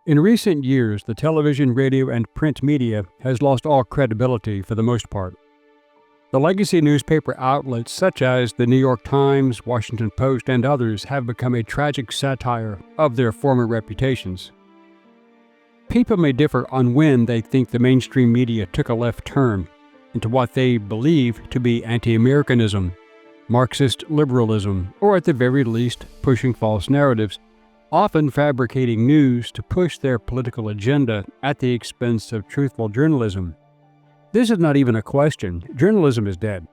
In recent years, the television, radio, and print media has lost all credibility for the most part. The legacy newspaper outlets such as the New York Times, Washington Post, and others have become a tragic satire of their former reputations. People may differ on when they think the mainstream media took a left turn into what they believe to be anti-Americanism, Marxist liberalism, or at the very least, pushing false narratives, often fabricating news to push their political agenda at the expense of truthful journalism. This is not even a question. Journalism is dead.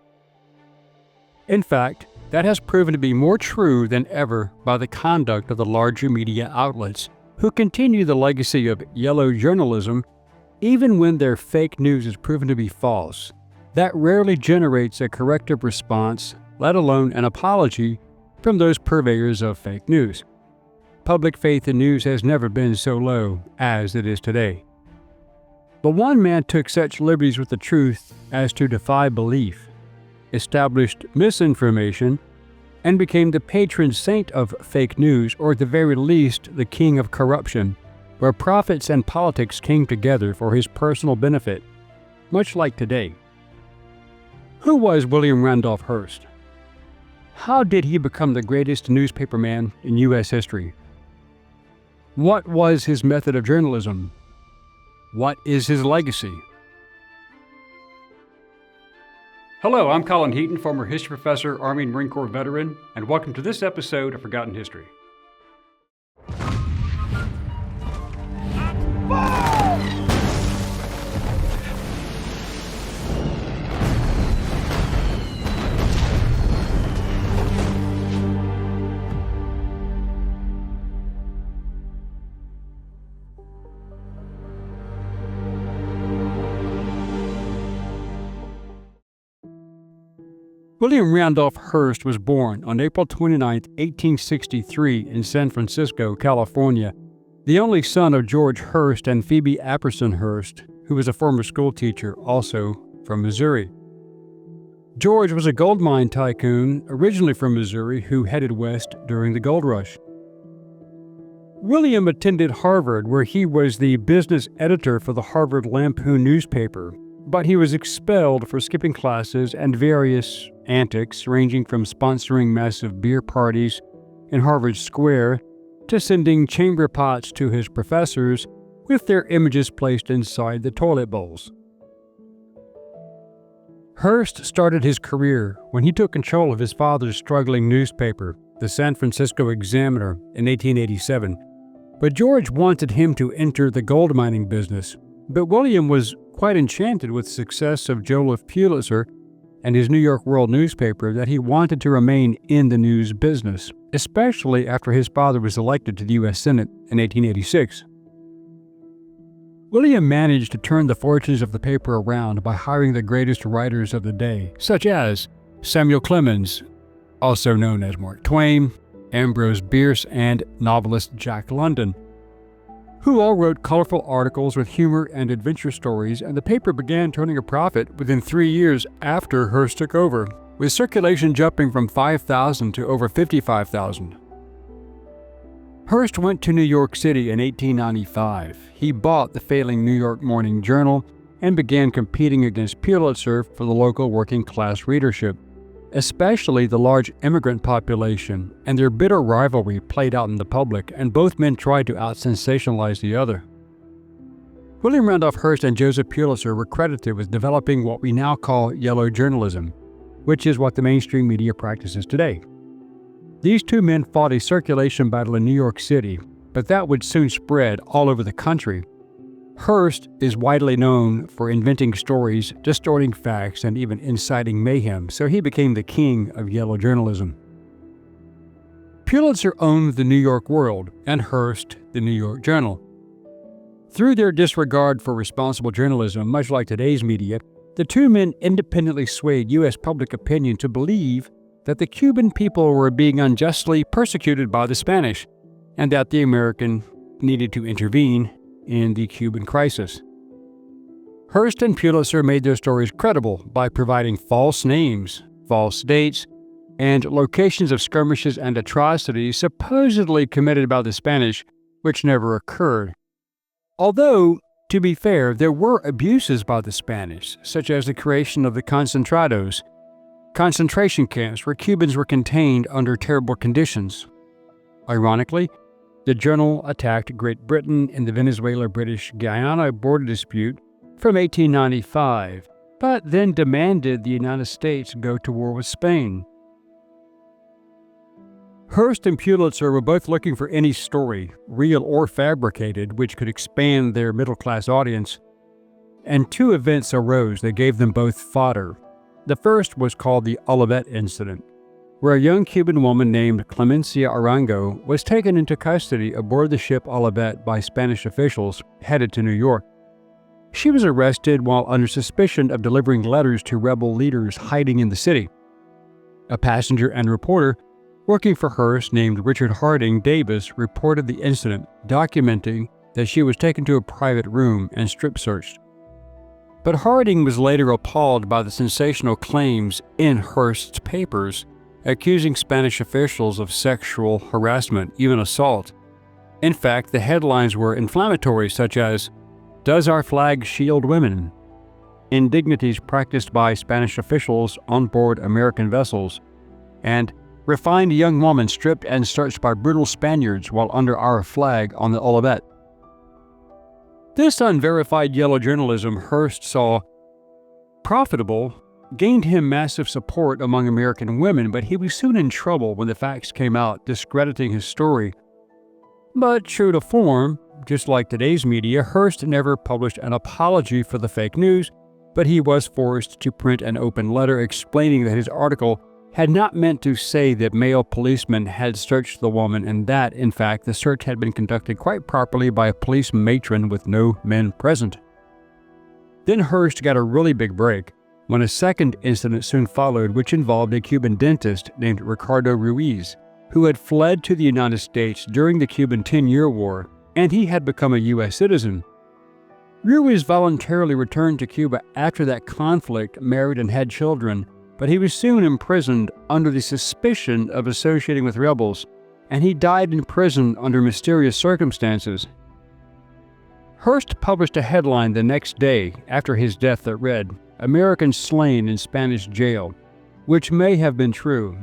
In fact, that has proven to be more true than ever by the conduct of the larger media outlets, who continue the legacy of yellow journalism even when their fake news is proven to be false. That rarely generates a corrective response, let alone an apology, from those purveyors of fake news. Public faith in news has never been so low as it is today. But one man took such liberties with the truth as to defy belief, established misinformation, and became the patron saint of fake news, or at the very least, the king of corruption, where profits and politics came together for his personal benefit, much like today. Who was William Randolph Hearst? How did he become the greatest newspaperman in U.S. history? What was his method of journalism? What is his legacy? Hello, I'm Colin Heaton, former history professor, Army and Marine Corps veteran, and welcome to this episode of Forgotten History. William Randolph Hearst was born on April 29, 1863 in San Francisco, California, the only son of George Hearst and Phoebe Apperson Hearst, who was a former schoolteacher, also from Missouri. George was a gold mine tycoon, originally from Missouri, who headed west during the gold rush. William attended Harvard, where he was the business editor for the Harvard Lampoon newspaper, but he was expelled for skipping classes and various antics ranging from sponsoring massive beer parties in Harvard Square to sending chamber pots to his professors with their images placed inside the toilet bowls. Hearst started his career when he took control of his father's struggling newspaper, the San Francisco Examiner, in 1887, but George wanted him to enter the gold mining business, but William was quite enchanted with the success of Joseph Pulitzer and his New York World newspaper that he wanted to remain in the news business, especially after his father was elected to the U.S. Senate in 1886. William managed to turn the fortunes of the paper around by hiring the greatest writers of the day, such as Samuel Clemens, also known as Mark Twain, Ambrose Bierce, and novelist Jack London, who all wrote colorful articles with humor and adventure stories, and the paper began turning a profit within 3 years after Hearst took over, with circulation jumping from 5,000 to over 55,000. Hearst went to New York City in 1895. He bought the failing New York Morning Journal and began competing against Pulitzer for the local working-class readership, especially the large immigrant population, and their bitter rivalry played out in the public, and both men tried to out-sensationalize the other. William Randolph Hearst and Joseph Pulitzer were credited with developing what we now call yellow journalism, which is what the mainstream media practices today. These two men fought a circulation battle in New York City, but that would soon spread all over the country. Hearst is widely known for inventing stories, distorting facts, and even inciting mayhem, so he became the king of yellow journalism. Pulitzer owned the New York World and Hearst the New York Journal. Through their disregard for responsible journalism, much like today's media, the two men independently swayed U.S. public opinion to believe that the Cuban people were being unjustly persecuted by the Spanish, and that the American needed to intervene in the Cuban crisis. Hearst and Pulitzer made their stories credible by providing false names, false dates, and locations of skirmishes and atrocities supposedly committed by the Spanish, which never occurred, Although, to be fair, there were abuses by the Spanish, such as the creation of the concentrados, concentration camps where Cubans were contained under terrible conditions. Ironically, the journal attacked Great Britain in the Venezuela-British Guyana border dispute from 1895, but then demanded the United States go to war with Spain. Hearst and Pulitzer were both looking for any story, real or fabricated, which could expand their middle-class audience, and two events arose that gave them both fodder. The first was called the Olivet Incident, where a young Cuban woman named Clemencia Arango was taken into custody aboard the ship Olivet by Spanish officials headed to New York. She was arrested while under suspicion of delivering letters to rebel leaders hiding in the city. A passenger and reporter working for Hearst named Richard Harding Davis reported the incident, documenting that she was taken to a private room and strip-searched. But Harding was later appalled by the sensational claims in Hearst's papers, accusing Spanish officials of sexual harassment, even assault. In fact, the headlines were inflammatory, such as, "Does our flag shield women?" "Indignities practiced by Spanish officials on board American vessels," and "Refined young woman stripped and searched by brutal Spaniards while under our flag on the Olivet." This unverified yellow journalism Hearst saw profitable gained him massive support among American women, but he was soon in trouble when the facts came out discrediting his story. But true to form, just like today's media, Hearst never published an apology for the fake news, but he was forced to print an open letter explaining that his article had not meant to say that male policemen had searched the woman and that, in fact, the search had been conducted quite properly by a police matron with no men present. Then Hearst got a really big break when a second incident soon followed, which involved a Cuban dentist named Ricardo Ruiz, who had fled to the United States during the Cuban 10-Year War, and he had become a U.S. citizen. Ruiz voluntarily returned to Cuba after that conflict, married and had children, but he was soon imprisoned under the suspicion of associating with rebels, and he died in prison under mysterious circumstances. Hearst published a headline the next day after his death that read, "Americans slain in Spanish jail," which may have been true.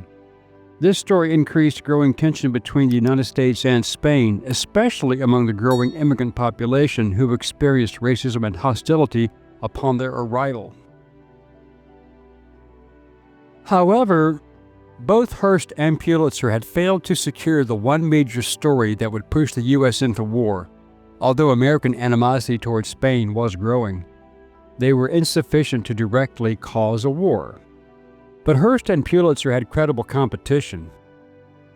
This story increased growing tension between the United States and Spain, especially among the growing immigrant population who experienced racism and hostility upon their arrival. However, both Hearst and Pulitzer had failed to secure the one major story that would push the U.S. into war, although American animosity towards Spain was growing. They were insufficient to directly cause a war. But Hearst and Pulitzer had credible competition.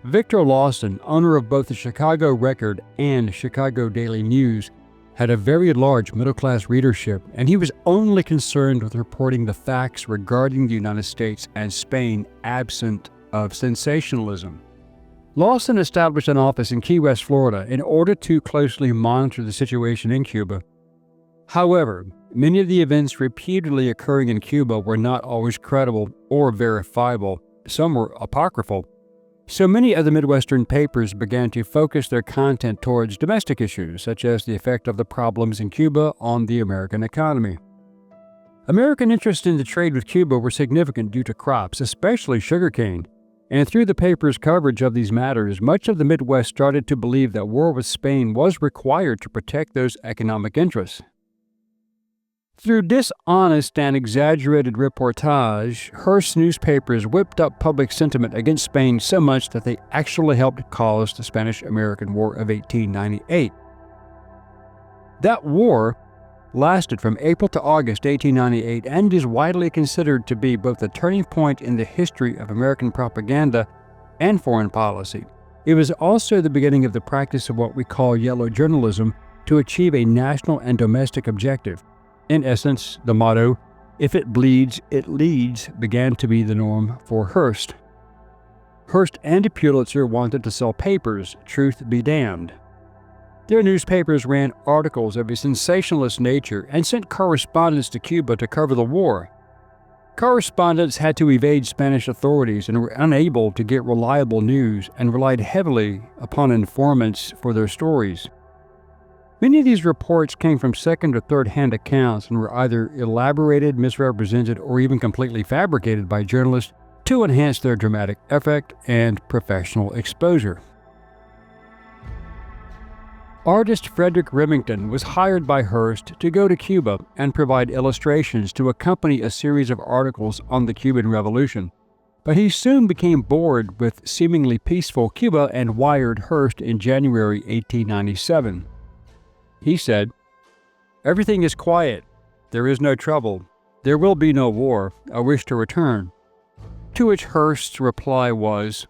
Victor Lawson, owner of both the Chicago Record and Chicago Daily News, had a very large middle-class readership, and he was only concerned with reporting the facts regarding the United States and Spain absent of sensationalism. Lawson established an office in Key West, Florida, in order to closely monitor the situation in Cuba. However, many of the events repeatedly occurring in Cuba were not always credible or verifiable. Some were apocryphal. So many of the Midwestern papers began to focus their content towards domestic issues, such as the effect of the problems in Cuba on the American economy. American interests in the trade with Cuba were significant due to crops, especially sugarcane, and through the paper's coverage of these matters, much of the Midwest started to believe that war with Spain was required to protect those economic interests. Through dishonest and exaggerated reportage, Hearst's newspapers whipped up public sentiment against Spain so much that they actually helped cause the Spanish-American War of 1898. That war lasted from April to August 1898 and is widely considered to be both a turning point in the history of American propaganda and foreign policy. It was also the beginning of the practice of what we call yellow journalism to achieve a national and domestic objective. In essence, the motto, "If it bleeds, it leads," began to be the norm for Hearst. Hearst and Pulitzer wanted to sell papers, truth be damned. Their newspapers ran articles of a sensationalist nature and sent correspondents to Cuba to cover the war. Correspondents had to evade Spanish authorities and were unable to get reliable news and relied heavily upon informants for their stories. Many of these reports came from second or third-hand accounts and were either elaborated, misrepresented, or even completely fabricated by journalists to enhance their dramatic effect and professional exposure. Artist Frederick Remington was hired by Hearst to go to Cuba and provide illustrations to accompany a series of articles on the Cuban Revolution. But he soon became bored with seemingly peaceful Cuba and wired Hearst in January 1897. He said, "Everything is quiet. There is no trouble. There will be no war. I wish to return." To which Hearst's reply was,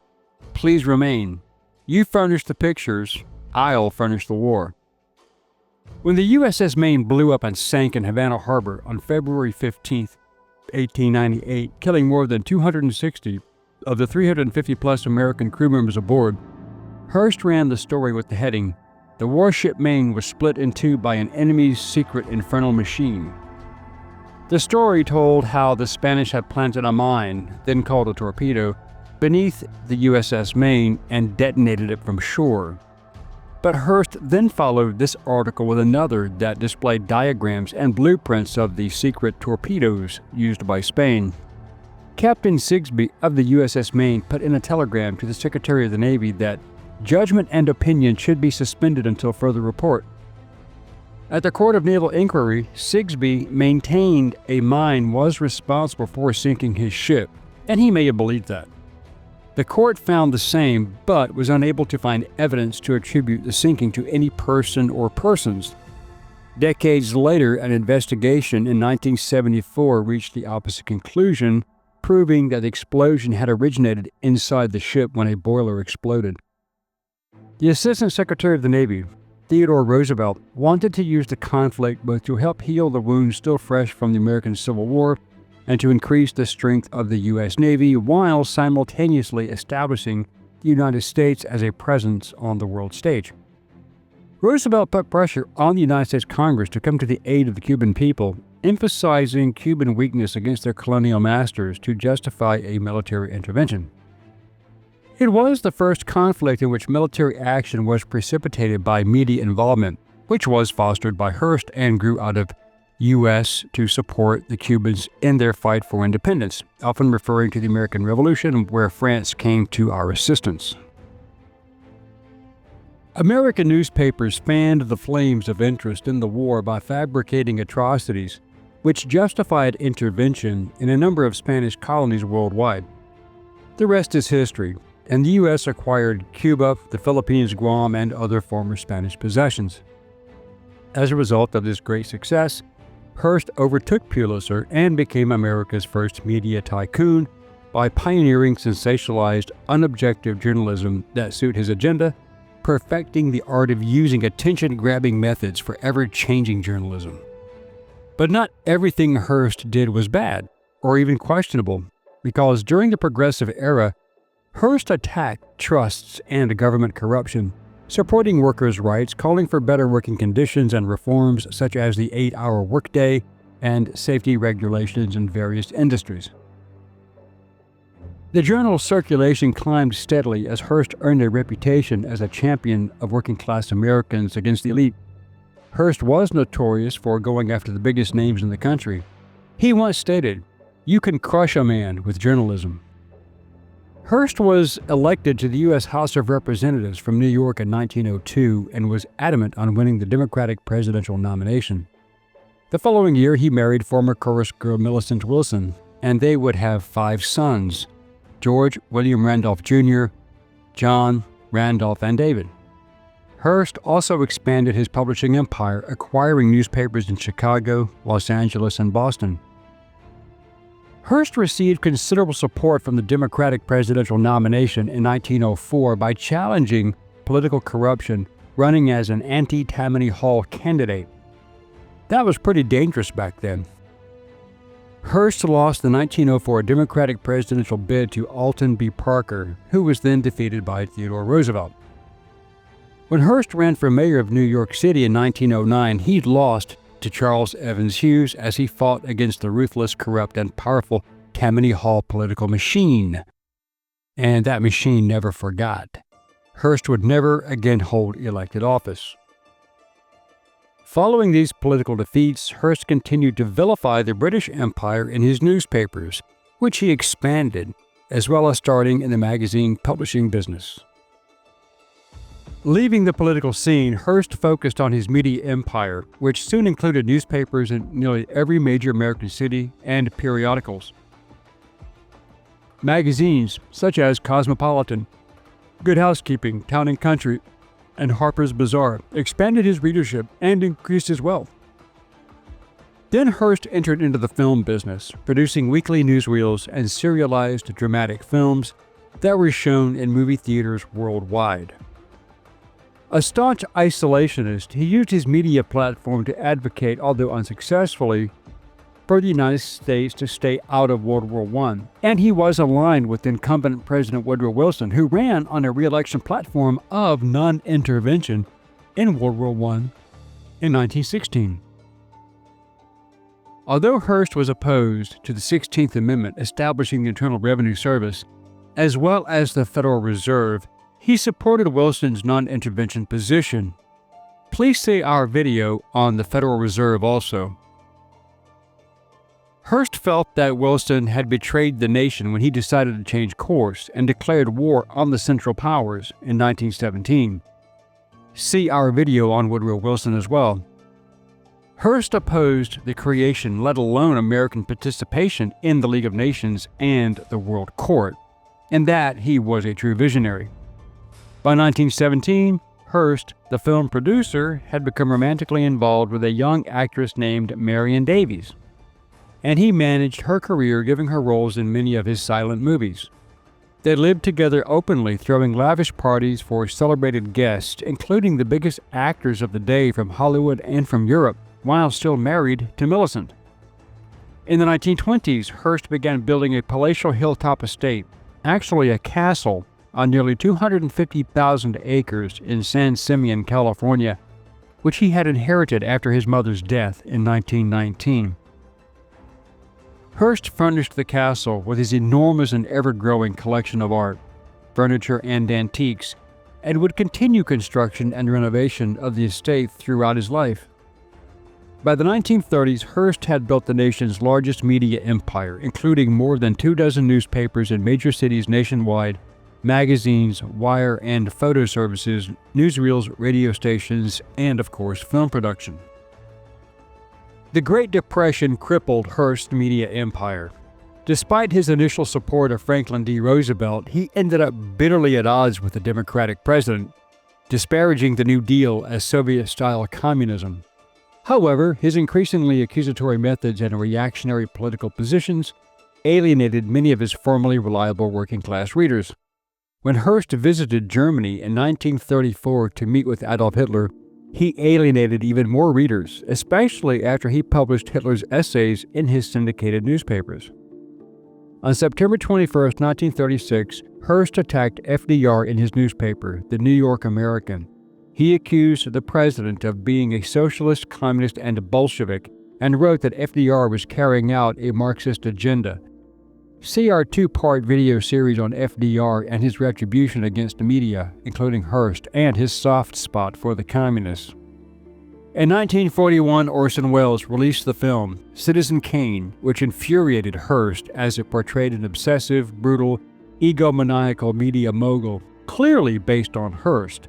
"Please remain. You furnish the pictures. I'll furnish the war." When the USS Maine blew up and sank in Havana Harbor on February 15, 1898, killing more than 260 of the 350-plus American crew members aboard, Hearst ran the story with the heading, "The warship Maine was split in two by an enemy's secret infernal machine." The story told how the Spanish had planted a mine, then called a torpedo, beneath the USS Maine and detonated it from shore. But Hearst then followed this article with another that displayed diagrams and blueprints of the secret torpedoes used by Spain. Captain Sigsbee of the USS Maine put in a telegram to the Secretary of the Navy that judgment and opinion should be suspended until further report. At the Court of Naval Inquiry, Sigsbee maintained a mine was responsible for sinking his ship, and he may have believed that. The court found the same, but was unable to find evidence to attribute the sinking to any person or persons. Decades later, an investigation in 1974 reached the opposite conclusion, proving that the explosion had originated inside the ship when a boiler exploded. The Assistant Secretary of the Navy, Theodore Roosevelt, wanted to use the conflict both to help heal the wounds still fresh from the American Civil War and to increase the strength of the U.S. Navy while simultaneously establishing the United States as a presence on the world stage. Roosevelt put pressure on the United States Congress to come to the aid of the Cuban people, emphasizing Cuban weakness against their colonial masters to justify a military intervention. It was the first conflict in which military action was precipitated by media involvement, which was fostered by Hearst and grew out of U.S. to support the Cubans in their fight for independence, often referring to the American Revolution, where France came to our assistance. American newspapers fanned the flames of interest in the war by fabricating atrocities, which justified intervention in a number of Spanish colonies worldwide. The rest is history, and the U.S. acquired Cuba, the Philippines, Guam, and other former Spanish possessions. As a result of this great success, Hearst overtook Pulitzer and became America's first media tycoon by pioneering sensationalized, unobjective journalism that suit his agenda, perfecting the art of using attention-grabbing methods for ever-changing journalism. But not everything Hearst did was bad, or even questionable, because during the Progressive Era, Hearst attacked trusts and government corruption, supporting workers' rights, calling for better working conditions and reforms such as the 8-hour workday and safety regulations in various industries. The journal's circulation climbed steadily as Hearst earned a reputation as a champion of working-class Americans against the elite. Hearst was notorious for going after the biggest names in the country. He once stated, "You can crush a man with journalism." Hearst was elected to the U.S. House of Representatives from New York in 1902 and was adamant on winning the Democratic presidential nomination. The following year, he married former chorus girl Millicent Wilson, and they would have 5 sons: George William Randolph Jr., John, Randolph, and David. Hearst also expanded his publishing empire, acquiring newspapers in Chicago, Los Angeles, and Boston. Hearst received considerable support from the Democratic presidential nomination in 1904 by challenging political corruption, running as an anti-Tammany Hall candidate. That was pretty dangerous back then. Hearst lost the 1904 Democratic presidential bid to Alton B. Parker, who was then defeated by Theodore Roosevelt. When Hearst ran for mayor of New York City in 1909, he lost to Charles Evans Hughes as he fought against the ruthless, corrupt, and powerful Tammany Hall political machine. And that machine never forgot. Hearst would never again hold elected office. Following these political defeats, Hearst continued to vilify the British Empire in his newspapers, which he expanded, as well as starting in the magazine publishing business. Leaving the political scene, Hearst focused on his media empire, which soon included newspapers in nearly every major American city and periodicals. Magazines such as Cosmopolitan, Good Housekeeping, Town and Country, and Harper's Bazaar expanded his readership and increased his wealth. Then Hearst entered into the film business, producing weekly newsreels and serialized dramatic films that were shown in movie theaters worldwide. A staunch isolationist, he used his media platform to advocate, although unsuccessfully, for the United States to stay out of World War I, and he was aligned with incumbent President Woodrow Wilson, who ran on a re-election platform of non-intervention in World War I in 1916. Although Hearst was opposed to the 16th Amendment establishing the Internal Revenue Service, as well as the Federal Reserve, he supported Wilson's non-intervention position. Please see our video on the Federal Reserve also. Hearst felt that Wilson had betrayed the nation when he decided to change course and declared war on the Central Powers in 1917. See our video on Woodrow Wilson as well. Hearst opposed the creation, let alone American participation in the League of Nations and the World Court. In that, he was a true visionary. By 1917, Hearst, the film producer, had become romantically involved with a young actress named Marion Davies, and he managed her career, giving her roles in many of his silent movies. They lived together openly, throwing lavish parties for celebrated guests, including the biggest actors of the day from Hollywood and from Europe, while still married to Millicent. In the 1920s, Hearst began building a palatial hilltop estate, actually a castle, on nearly 250,000 acres in San Simeon, California, which he had inherited after his mother's death in 1919. Hearst furnished the castle with his enormous and ever-growing collection of art, furniture, and antiques, and would continue construction and renovation of the estate throughout his life. By the 1930s, Hearst had built the nation's largest media empire, including more than 24 newspapers in major cities nationwide, magazines, wire and photo services, newsreels, radio stations, and, of course, film production. The Great Depression crippled Hearst's media empire. Despite his initial support of Franklin D. Roosevelt, he ended up bitterly at odds with the Democratic president, disparaging the New Deal as Soviet-style communism. However, his increasingly accusatory methods and reactionary political positions alienated many of his formerly reliable working-class readers. When Hearst visited Germany in 1934 to meet with Adolf Hitler, he alienated even more readers, especially after he published Hitler's essays in his syndicated newspapers. On September 21, 1936, Hearst attacked FDR in his newspaper, the New York American. He accused the president of being a socialist, communist, and a Bolshevik, and wrote that FDR was carrying out a Marxist agenda. See our two-part video series on FDR and his retribution against the media, including Hearst, and his soft spot for the communists. In 1941, Orson Welles released the film Citizen Kane, which infuriated Hearst as it portrayed an obsessive, brutal, egomaniacal media mogul, clearly based on Hearst.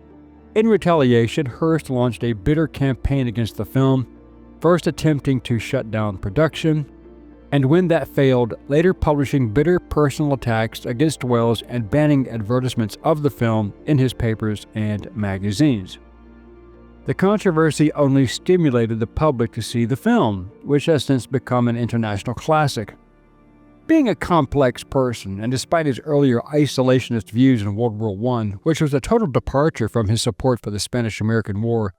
In retaliation, Hearst launched a bitter campaign against the film, first attempting to shut down production, and when that failed, later publishing bitter personal attacks against Welles and banning advertisements of the film in his papers and magazines. The controversy only stimulated the public to see the film, which has since become an international classic. Being a complex person, and despite his earlier isolationist views in World War I, which was a total departure from his support for the Spanish-American War,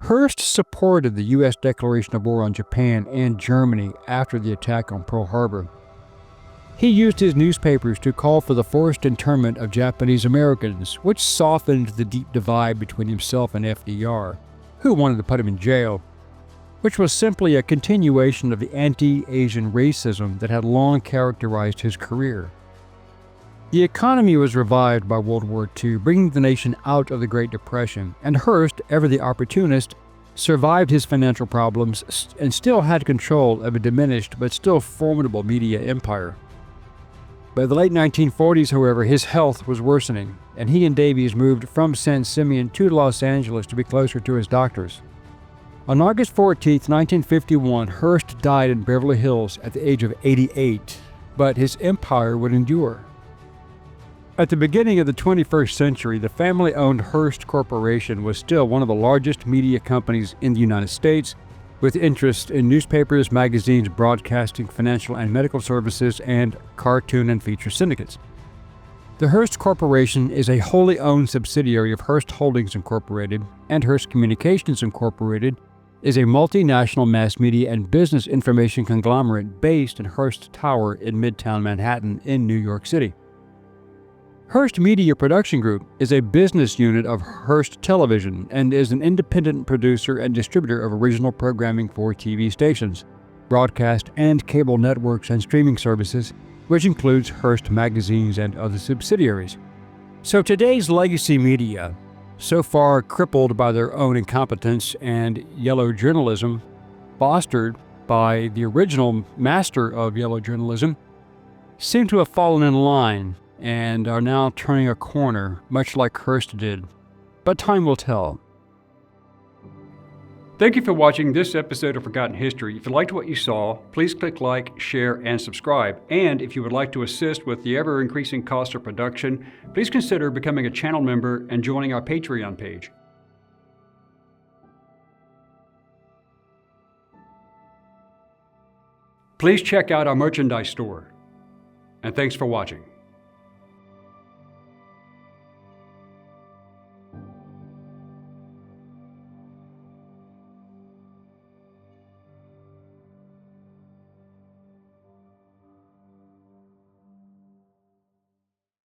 Hearst supported the U.S. declaration of war on Japan and Germany after the attack on Pearl Harbor. He used his newspapers to call for the forced internment of Japanese Americans, which softened the deep divide between himself and FDR, who wanted to put him in jail, which was simply a continuation of the anti-Asian racism that had long characterized his career. The economy was revived by World War II, bringing the nation out of the Great Depression, and Hearst, ever the opportunist, survived his financial problems, and still had control of a diminished but still formidable media empire. By the late 1940s, however, his health was worsening, and he and Davies moved from San Simeon to Los Angeles to be closer to his doctors. On August 14, 1951, Hearst died in Beverly Hills at the age of 88, but his empire would endure. At the beginning of the 21st century, the family-owned Hearst Corporation was still one of the largest media companies in the United States, with interests in newspapers, magazines, broadcasting, financial and medical services, and cartoon and feature syndicates. The Hearst Corporation is a wholly owned subsidiary of Hearst Holdings Incorporated, and Hearst Communications Incorporated is a multinational mass media and business information conglomerate based in Hearst Tower in Midtown Manhattan in New York City. Hearst Media Production Group is a business unit of Hearst Television and is an independent producer and distributor of original programming for TV stations, broadcast and cable networks and streaming services, which includes Hearst magazines and other subsidiaries. So today's legacy media, so far crippled by their own incompetence and yellow journalism, fostered by the original master of yellow journalism, seem to have fallen in line and are now turning a corner, much like Hearst did. But time will tell. Thank you for watching this episode of Forgotten History. If you liked what you saw, please click like, share, and subscribe. And if you would like to assist with the ever-increasing cost of production, please consider becoming a channel member and joining our Patreon page. Please check out our merchandise store. And thanks for watching.